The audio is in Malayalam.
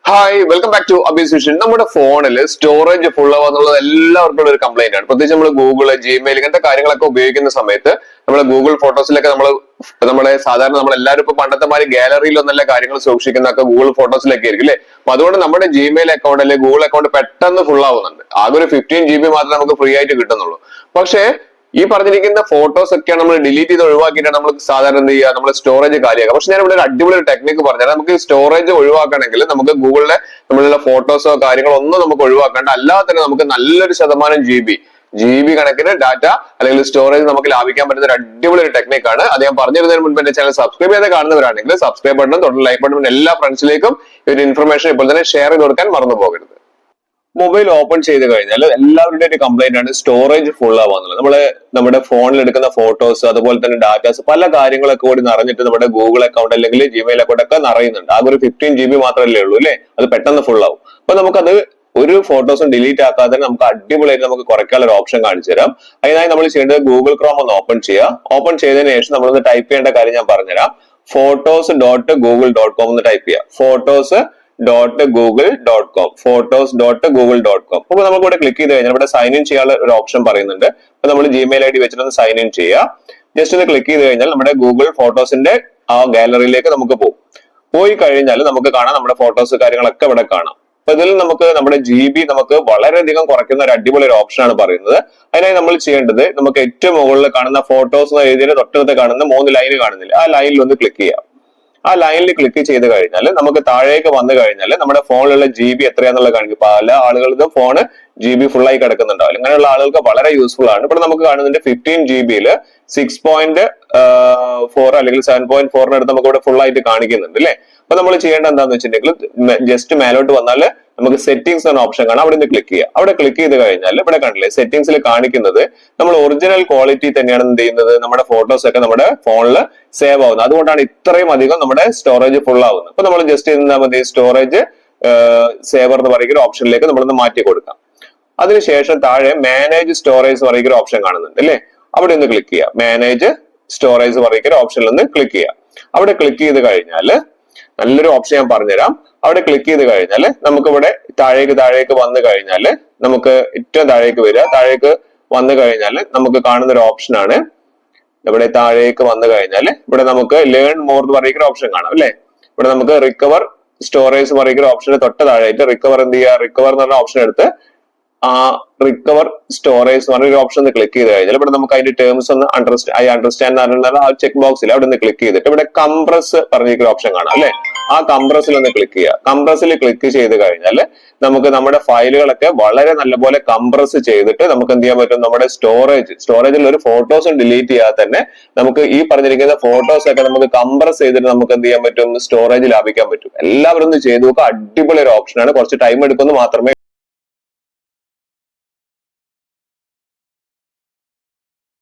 ഹായ് വെൽക്കം ബാക്ക് ടു അബീസ് വിഷൻ. നമ്മുടെ ഫോണിൽ സ്റ്റോറേജ് ഫുൾ ആവാന്നുള്ളത് എല്ലാവർക്കും ഒരു കംപ്ലൈന്റ് ആണ്. പ്രത്യേകിച്ച് നമ്മൾ ഗൂഗിൾ, ജിമെയിൽ ഇങ്ങനത്തെ കാര്യങ്ങളൊക്കെ ഉപയോഗിക്കുന്ന സമയത്ത് നമ്മൾ ഗൂഗിൾ ഫോട്ടോസിലൊക്കെ നമ്മുടെ സാധാരണ നമ്മൾ എല്ലാവരും ഇപ്പൊ പണ്ടത്തെ മാതിരി ഗാലറിയിലൊന്നല്ല കാര്യങ്ങൾ സൂക്ഷിക്കുന്നതൊക്കെ ഗൂഗിൾ ഫോട്ടോസിലൊക്കെ ആയിരിക്കും അല്ലെ. അപ്പൊ അതുകൊണ്ട് നമ്മുടെ ജിമെയിൽ അക്കൗണ്ട് അല്ലെങ്കിൽ ഗൂഗിൾ അക്കൗണ്ട് പെട്ടെന്ന് ഫുൾ ആവുന്നുണ്ട്. ആകെ ഒരു 15 GB മാത്രമേ നമുക്ക് ഫ്രീ ആയിട്ട് കിട്ടുന്നുള്ളൂ. പക്ഷേ ഈ പറഞ്ഞിരിക്കുന്ന ഫോട്ടോസ് ഒക്കെയാണ് നമ്മൾ ഡിലീറ്റ് ചെയ്ത് ഒഴിവാക്കിയിട്ടാണ് നമ്മൾ സാധാരണ എന്ത് ചെയ്യുക, നമ്മൾ സ്റ്റോറേജ് കാര്യമാക്കുക. പക്ഷെ ഞാൻ ഇവിടെ ഒരു അടിപൊളി ടെക്നിക്ക് പറഞ്ഞാൽ നമുക്ക് സ്റ്റോറേജ് ഒഴിവാക്കണമെങ്കിൽ നമുക്ക് ഗൂഗിളിലെ നമ്മളുള്ള ഫോട്ടോസോ കാര്യങ്ങളോ ഒന്നും നമുക്ക് ഒഴിവാക്കാണ്ട് അല്ലാതെ തന്നെ നമുക്ക് നല്ലൊരു ശതമാനം GB കണക്കിന് ഡാറ്റ അല്ലെങ്കിൽ സ്റ്റോറേജ് നമുക്ക് ലാഭിക്കാൻ പറ്റുന്ന ഒരു അടിപൊളി ഒരു ടെക്നിക്കാണ്. അത് ഞാൻ പറഞ്ഞിരുന്നതിന് മുൻപ് എന്റെ ചാനൽ സബ്സ്ക്രൈബ് ചെയ്ത് കാണുന്നവരാണെങ്കിൽ സബ്സ്ക്രൈബ് ബട്ടൺ തൊട്ട് ലൈക്ക് ബട്ടൺ എല്ലാ ഫ്രണ്ട്സിലേക്കും ഒരു ഇൻഫർമേഷൻ ഇപ്പോൾ തന്നെ ഷെയർ ചെയ്ത് കൊടുക്കാൻ മറന്നു പോകരുത്. മൊബൈൽ ഓപ്പൺ ചെയ്ത് കഴിഞ്ഞാൽ എല്ലാവരുടെയും ഒരു കംപ്ലൈന്റ് ആണ് സ്റ്റോറേജ് ഫുൾ ആവാന്നുള്ളത്. നമ്മുടെ ഫോണിൽ എടുക്കുന്ന ഫോട്ടോസ് അതുപോലെ തന്നെ ഡാറ്റാസ് പല കാര്യങ്ങളൊക്കെ കൂടി നിറഞ്ഞിട്ട് നമ്മുടെ ഗൂഗിൾ അക്കൗണ്ട് അല്ലെങ്കിൽ ജിമെയിൽ അക്കൗണ്ട് ഒക്കെ നിറയുന്നുണ്ട്. ആകെ ഒരു 15 GB മാത്രമല്ലേ ഉള്ളൂ അല്ലെ, അത് പെട്ടെന്ന് ഫുൾ ആവും. അപ്പൊ നമുക്കത് ഒരു ഫോട്ടോസും ഡിലീറ്റ് ആക്കാതെ നമുക്ക് അടിപൊളിയായിട്ട് നമുക്ക് കുറയ്ക്കാനുള്ള ഒരു ഓപ്ഷൻ കാണിച്ചു തരാം. അതിനായി നമ്മൾ ചെയ്യേണ്ടത് ഗൂഗിൾ ക്രോം ഒന്ന് ഓപ്പൺ ചെയ്യുക. ഓപ്പൺ ചെയ്തതിനു ശേഷം നമ്മളൊന്ന് ടൈപ്പ് ചെയ്യേണ്ട കാര്യം ഞാൻ പറഞ്ഞുതരാം. photos.google.com എന്ന് ടൈപ്പ് ചെയ്യുക. photos.google.com photos.google.com. അപ്പൊ നമുക്ക് ഇവിടെ ക്ലിക്ക് ചെയ്ത് കഴിഞ്ഞാൽ ഇവിടെ സൈൻ ഇൻ ചെയ്യാനുള്ള ഒരു ഓപ്ഷൻ പറയുന്നുണ്ട്. അപ്പൊ നമ്മൾ ജിമെയിൽ ID വെച്ചിട്ടൊന്ന് സൈൻ ഇൻ ചെയ്യുക. ജസ്റ്റ് ഒന്ന് ക്ലിക്ക് ചെയ്ത് കഴിഞ്ഞാൽ നമ്മുടെ ഗൂഗിൾ ഫോട്ടോസിന്റെ ആ ഗാലറിയിലേക്ക് നമുക്ക് പോയി കഴിഞ്ഞാൽ നമുക്ക് കാണാം നമ്മുടെ ഫോട്ടോസ് കാര്യങ്ങളൊക്കെ ഇവിടെ കാണാം. അപ്പൊ ഇതിൽ നമുക്ക് നമ്മുടെ GB നമുക്ക് വളരെയധികം കുറയ്ക്കുന്ന ഒരു അടിപൊളി ഒരു ഓപ്ഷൻ ആണ് പറയുന്നത്. അതിനായി നമ്മൾ ചെയ്യേണ്ടത് നമുക്ക് ഏറ്റവും മുകളിൽ കാണുന്ന ഫോട്ടോസ് എന്ന എഴുതിയ തൊട്ടടുത്ത് കാണുന്ന 3 ലൈന് കാണുന്നില്ല, ആ ലൈനിൽ ഒന്ന് ക്ലിക്ക് ചെയ്യാം. ആ ലൈനിൽ ക്ലിക്ക് ചെയ്ത് കഴിഞ്ഞാൽ നമുക്ക് താഴേക്ക് വന്നു കഴിഞ്ഞാൽ നമ്മുടെ ഫോണിലുള്ള GB എത്രയാന്നുള്ള കാണിക്കും. പല ആളുകളുടെ ഫോണ് GB ഫുൾ ആയി കിടക്കുന്നുണ്ടാവില്ല. അങ്ങനെയുള്ള ആളുകൾക്ക് വളരെ യൂസ്ഫുൾ ആണ്. ഇവിടെ നമുക്ക് കാണുന്നുണ്ട് 15 GB 6.4 അല്ലെങ്കിൽ 7.4 നമുക്ക് ഇവിടെ ഫുൾ ആയിട്ട് കാണിക്കുന്നുണ്ട് അല്ലെ. അപ്പൊ നമ്മൾ ചെയ്യേണ്ട എന്താന്ന് വെച്ചിട്ടുണ്ടെങ്കിൽ ജസ്റ്റ് മേലോട്ട് വന്നാൽ നമുക്ക് സെറ്റിംഗ്സ് എന്ന ഓപ്ഷൻ കാണാം, അവിടെ നിന്ന് ക്ലിക്ക് ചെയ്യുക. അവിടെ ക്ലിക്ക് ചെയ്ത് കഴിഞ്ഞാൽ ഇവിടെ കണ്ടില്ലേ സെറ്റിംഗ്സിൽ കാണിക്കുന്നത് നമ്മൾ ഒറിജിനൽ ക്വാളിറ്റി തന്നെയാണ് എന്ത് ചെയ്യുന്നത്, നമ്മുടെ ഫോട്ടോസ് ഒക്കെ നമ്മുടെ ഫോണിൽ സേവ് ആവുന്നത്. അതുകൊണ്ടാണ് ഇത്രയും അധികം നമ്മുടെ സ്റ്റോറേജ് ഫുൾ ആവുന്നത്. അപ്പൊ നമ്മൾ ജസ്റ്റ് എന്താ മതി, സ്റ്റോറേജ് സേവർ എന്ന് പറയുന്ന ഓപ്ഷനിലേക്ക് നമ്മളൊന്ന് മാറ്റി കൊടുക്കാം. അതിനുശേഷം താഴെ മാനേജ് സ്റ്റോറേജ് പറയുന്ന ഓപ്ഷൻ കാണുന്നുണ്ട് അല്ലെ, അവിടെ ഒന്ന് ക്ലിക്ക് ചെയ്യുക. മാനേജ് സ്റ്റോറേജ് പറയുന്ന ഓപ്ഷനിൽ ഒന്ന് ക്ലിക്ക് ചെയ്യുക. അവിടെ ക്ലിക്ക് ചെയ്ത് കഴിഞ്ഞാൽ നല്ലൊരു ഓപ്ഷൻ ഞാൻ പറഞ്ഞുതരാം. അവിടെ ക്ലിക്ക് ചെയ്ത് കഴിഞ്ഞാൽ നമുക്ക് ഇവിടെ താഴേക്ക് വന്നു കഴിഞ്ഞാൽ നമുക്ക് ഏറ്റവും താഴേക്ക് വരിക. താഴേക്ക് വന്നു കഴിഞ്ഞാൽ നമുക്ക് കാണുന്ന ഒരു ഓപ്ഷനാണ്. ഇവിടെ താഴേക്ക് വന്നു കഴിഞ്ഞാൽ ഇവിടെ നമുക്ക് ലേൺ മോർ എന്ന് പറയുന്ന ഓപ്ഷൻ കാണാം അല്ലെ. ഇവിടെ നമുക്ക് റിക്കവർ സ്റ്റോറേജ് പറയുന്ന ഓപ്ഷന് തൊട്ട് താഴെയായിട്ട് റിക്കവർ എന്ത് ചെയ്യുക, റിക്കവർ എന്ന് പറഞ്ഞ ഓപ്ഷൻ എടുത്ത് ആ റിക്കവർ സ്റ്റോറേജ് എന്ന് പറഞ്ഞ ഒരു ഓപ്ഷൻ ക്ലിക്ക് ചെയ്ത് കഴിഞ്ഞാൽ ഇവിടെ നമുക്ക് അതിന്റെ ടേംസ് ഒന്ന് അണ്ടർസ്റ്റാൻഡ് പറഞ്ഞാൽ ആ ചെക്ക് ബോക്സിൽ അവിടെ നിന്ന് ക്ലിക്ക് ചെയ്തിട്ട് ഇവിടെ കംപ്രസ് പറഞ്ഞിരിക്കുന്ന ഓപ്ഷൻ കാണാം അല്ലെ. ആ കംപ്രസിൽ ഒന്ന് ക്ലിക്ക് ചെയ്യുക. കംപ്രസിൽ ക്ലിക്ക് ചെയ്ത് കഴിഞ്ഞാൽ നമുക്ക് നമ്മുടെ ഫയലുകളൊക്കെ വളരെ നല്ലപോലെ കംപ്രസ് ചെയ്തിട്ട് നമുക്ക് എന്ത് ചെയ്യാൻ പറ്റും, നമ്മുടെ സ്റ്റോറേജിൽ ഒരു ഫോട്ടോസും ഡിലീറ്റ് ചെയ്യാതെ തന്നെ നമുക്ക് ഈ പറഞ്ഞിരിക്കുന്ന ഫോട്ടോസ് ഒക്കെ നമുക്ക് കംപ്രസ് ചെയ്തിട്ട് നമുക്ക് എന്ത് ചെയ്യാൻ പറ്റും, സ്റ്റോറേജ് ലാഭിക്കാൻ പറ്റും. എല്ലാവരും ഒന്ന് ചെയ്തു നോക്കുക. അടിപൊളി ഒരു ഓപ്ഷനാണ്. കുറച്ച് ടൈം എടുക്കുന്നു മാത്രമേ